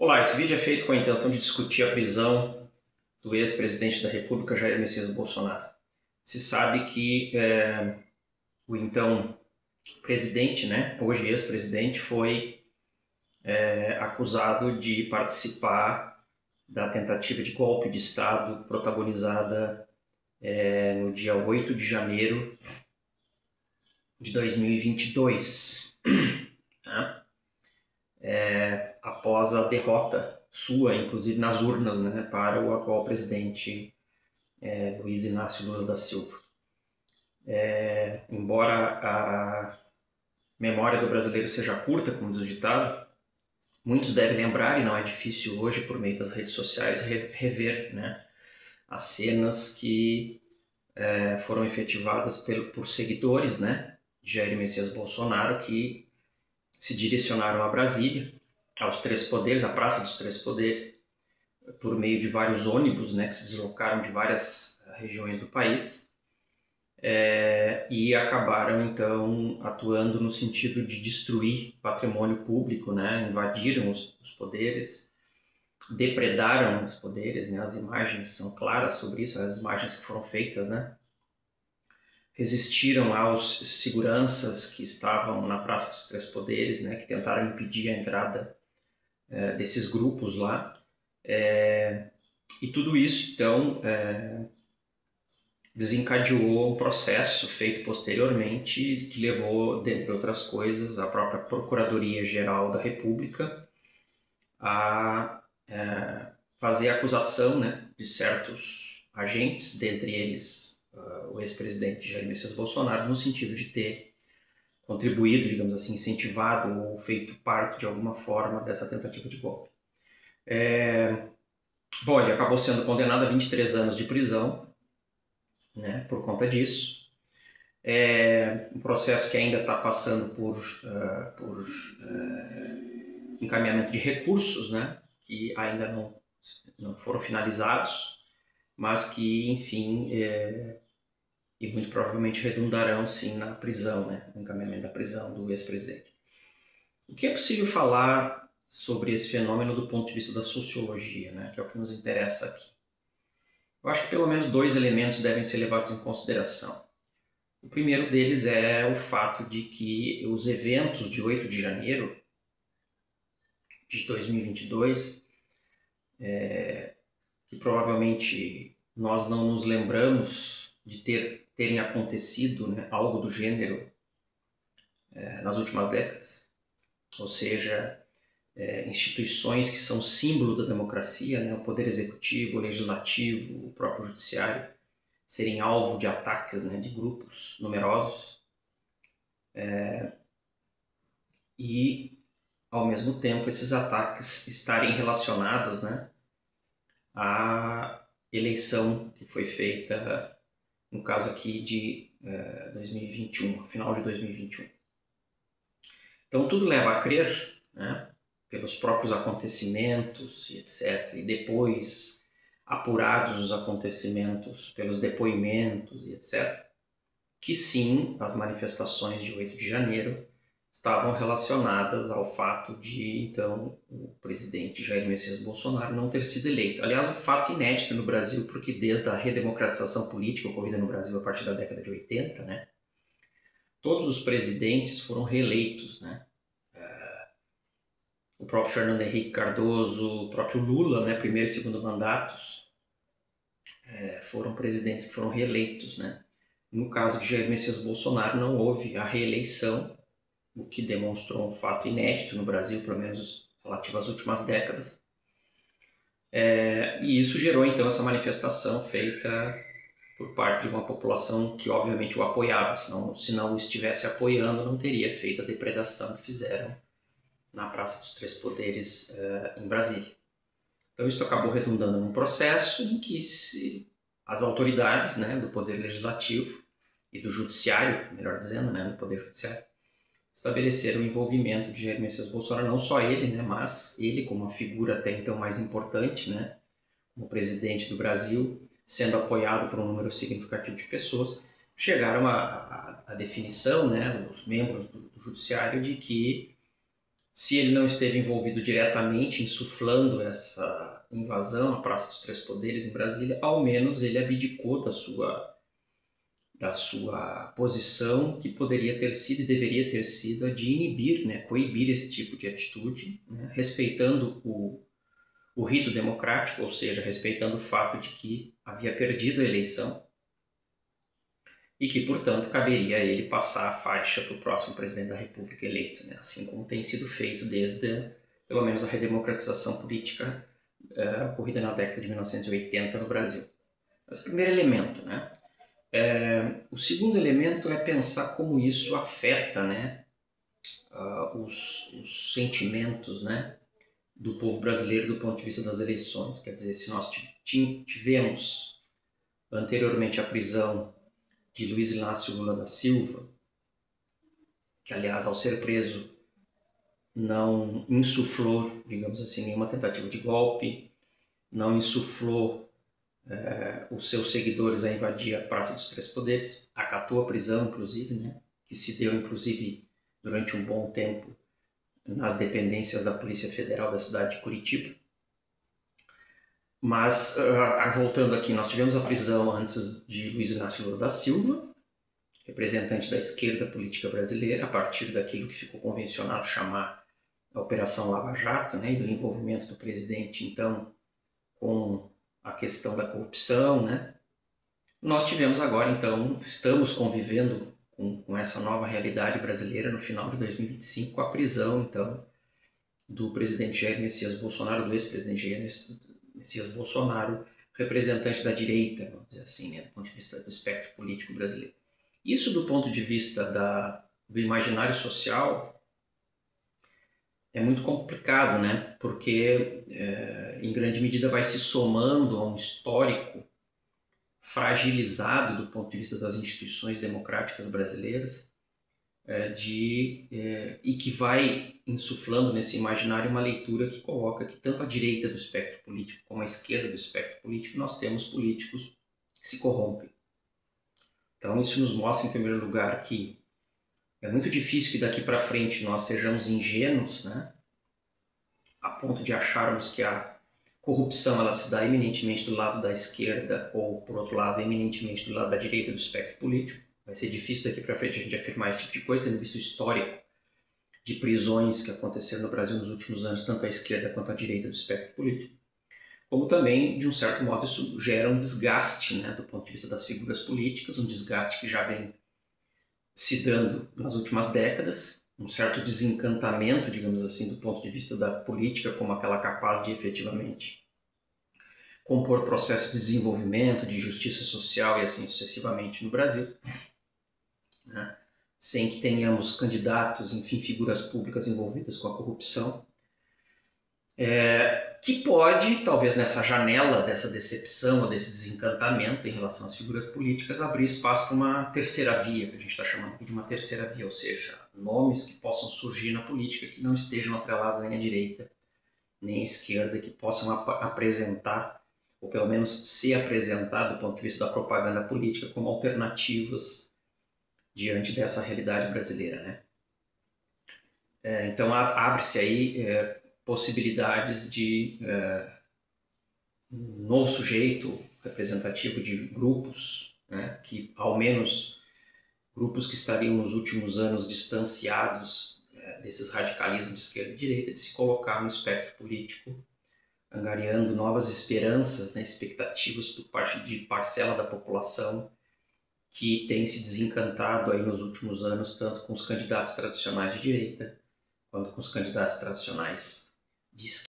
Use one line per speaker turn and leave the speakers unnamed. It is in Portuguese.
Olá, esse vídeo é feito com a intenção de discutir a prisão do ex-presidente da República, Jair Messias Bolsonaro. Se sabe que o então presidente, hoje ex-presidente, foi acusado de participar da tentativa de golpe de Estado protagonizada no dia 8 de janeiro de 2022. Tá? Após a derrota sua, inclusive nas urnas, para o atual presidente Luiz Inácio Lula da Silva. Embora a memória do brasileiro seja curta, como diz o ditado, muitos devem lembrar, e não é difícil hoje, por meio das redes sociais, rever as cenas que foram efetivadas por seguidores de Jair Messias Bolsonaro, que se direcionaram a Brasília, aos Três Poderes, à Praça dos Três Poderes, por meio de vários ônibus que se deslocaram de várias regiões do país e acabaram, então, atuando no sentido de destruir patrimônio público, invadiram os poderes, depredaram os poderes, as imagens são claras sobre isso, as imagens que foram feitas, resistiram aos seguranças que estavam na Praça dos Três Poderes, que tentaram impedir a entrada desses grupos lá. E tudo isso, então, desencadeou um processo feito posteriormente que levou, dentre outras coisas, a própria Procuradoria-Geral da República a fazer a acusação de certos agentes, dentre eles o ex-presidente Jair Messias Bolsonaro, no sentido de ter contribuído, digamos assim, incentivado ou feito parte de alguma forma dessa tentativa de golpe. Bom, ele acabou sendo condenado a 23 anos de prisão, por conta disso. Um processo que ainda está passando por encaminhamento de recursos, que ainda não foram finalizados, mas que, enfim, e muito provavelmente redundarão, sim, na prisão, no encaminhamento da prisão do ex-presidente. O que é possível falar sobre esse fenômeno do ponto de vista da sociologia, que é o que nos interessa aqui? Eu acho que pelo menos dois elementos devem ser levados em consideração. O primeiro deles é o fato de que os eventos de 8 de janeiro de 2022, que provavelmente nós não nos lembramos de terem acontecido algo do gênero nas últimas décadas, ou seja, instituições que são símbolo da democracia, o poder executivo, o legislativo, o próprio judiciário, serem alvo de ataques de grupos numerosos e, ao mesmo tempo, esses ataques estarem relacionados à eleição que foi feita, no caso aqui de 2021, final de 2021. Então tudo leva a crer, pelos próprios acontecimentos e etc., e depois apurados os acontecimentos pelos depoimentos e etc., que sim, as manifestações de 8 de janeiro estavam relacionadas ao fato de, então, o presidente Jair Messias Bolsonaro não ter sido eleito. Aliás, um fato inédito no Brasil, porque desde a redemocratização política ocorrida no Brasil a partir da década de 80, todos os presidentes foram reeleitos, O próprio Fernando Henrique Cardoso, o próprio Lula, primeiro e segundo mandatos, foram presidentes que foram reeleitos, No caso de Jair Messias Bolsonaro, não houve a reeleição, o que demonstrou um fato inédito no Brasil, pelo menos relativo às últimas décadas. E isso gerou, então, essa manifestação feita por parte de uma população que, obviamente, o apoiava. Se não o estivesse apoiando, não teria feito a depredação que fizeram na Praça dos Três Poderes, em Brasília. Então, isso acabou redundando num processo em que as autoridades do Poder Legislativo e do Judiciário, melhor dizendo, do Poder Judiciário, estabeleceram o envolvimento de Jair Messias Bolsonaro, não só ele, mas ele como uma figura até então mais importante, como presidente do Brasil, sendo apoiado por um número significativo de pessoas, chegaram à definição, os membros do Judiciário, de que Se ele não esteve envolvido diretamente insuflando essa invasão à Praça dos Três Poderes em Brasília, ao menos ele abdicou da sua posição, que poderia ter sido e deveria ter sido a de inibir, né, coibir esse tipo de atitude, né, respeitando o rito democrático, ou seja, respeitando o fato de que havia perdido a eleição e que, portanto, caberia a ele passar a faixa para o próximo presidente da República eleito, né, assim como tem sido feito desde, pelo menos, a redemocratização política ocorrida na década de 1980 no Brasil. Esse é o primeiro elemento, né? O segundo elemento é pensar como isso afeta, né, os sentimentos, né, do povo brasileiro do ponto de vista das eleições. Quer dizer, se nós tivemos anteriormente a prisão de Luiz Inácio Lula da Silva, que, aliás, ao ser preso, não insuflou, digamos assim, nenhuma tentativa de golpe, não insuflou os seus seguidores a invadir a Praça dos Três Poderes, acatou a prisão, inclusive, né, que se deu, inclusive, durante um bom tempo nas dependências da Polícia Federal da cidade de Curitiba. Mas, voltando aqui, nós tivemos a prisão antes de Luiz Inácio Lula da Silva, representante da esquerda política brasileira, a partir daquilo que ficou convencionado chamar a Operação Lava Jato, né, e do envolvimento do presidente, então, com a questão da corrupção, né? Nós tivemos agora, então, estamos convivendo com essa nova realidade brasileira no final de 2025, com a prisão, então, do presidente Jair Messias Bolsonaro, do ex-presidente Jair Messias Bolsonaro, representante da direita, vamos dizer assim, né, do ponto de vista do espectro político brasileiro. Isso, do ponto de vista do imaginário social, é muito complicado, né? Porque, em grande medida, vai se somando a um histórico fragilizado do ponto de vista das instituições democráticas brasileiras, e que vai insuflando nesse imaginário uma leitura que coloca que tanto a direita do espectro político como a esquerda do espectro político nós temos políticos que se corrompem. Então isso nos mostra, em primeiro lugar, que é muito difícil que daqui para frente nós sejamos ingênuos, né, a ponto de acharmos que a corrupção ela se dá eminentemente do lado da esquerda ou, por outro lado, eminentemente do lado da direita do espectro político. Vai ser difícil daqui para frente a gente afirmar esse tipo de coisa, tendo visto o histórico de prisões que aconteceram no Brasil nos últimos anos, tanto à esquerda quanto à direita do espectro político. Como também, de um certo modo, isso gera um desgaste, né, do ponto de vista das figuras políticas, um desgaste que já vem se dando nas últimas décadas, um certo desencantamento, digamos assim, do ponto de vista da política como aquela capaz de efetivamente compor processo de desenvolvimento, de justiça social e assim sucessivamente no Brasil, né? Sem que tenhamos candidatos, enfim, figuras públicas envolvidas com a corrupção, que pode, talvez nessa janela dessa decepção ou desse desencantamento em relação às figuras políticas, abrir espaço para uma terceira via, que a gente está chamando aqui de uma terceira via, ou seja, nomes que possam surgir na política que não estejam atrelados nem à direita nem à esquerda, que possam apresentar, ou pelo menos se apresentar do ponto de vista da propaganda política como alternativas diante dessa realidade brasileira, né? Então abre-se aí possibilidades de um novo sujeito representativo de grupos, né, que ao menos grupos que estariam nos últimos anos distanciados desses radicalismos de esquerda e direita, de se colocar no espectro político, angariando novas esperanças, né, expectativas por parte de parcela da população que tem se desencantado aí nos últimos anos, tanto com os candidatos tradicionais de direita, quanto com os candidatos tradicionais de esquerda.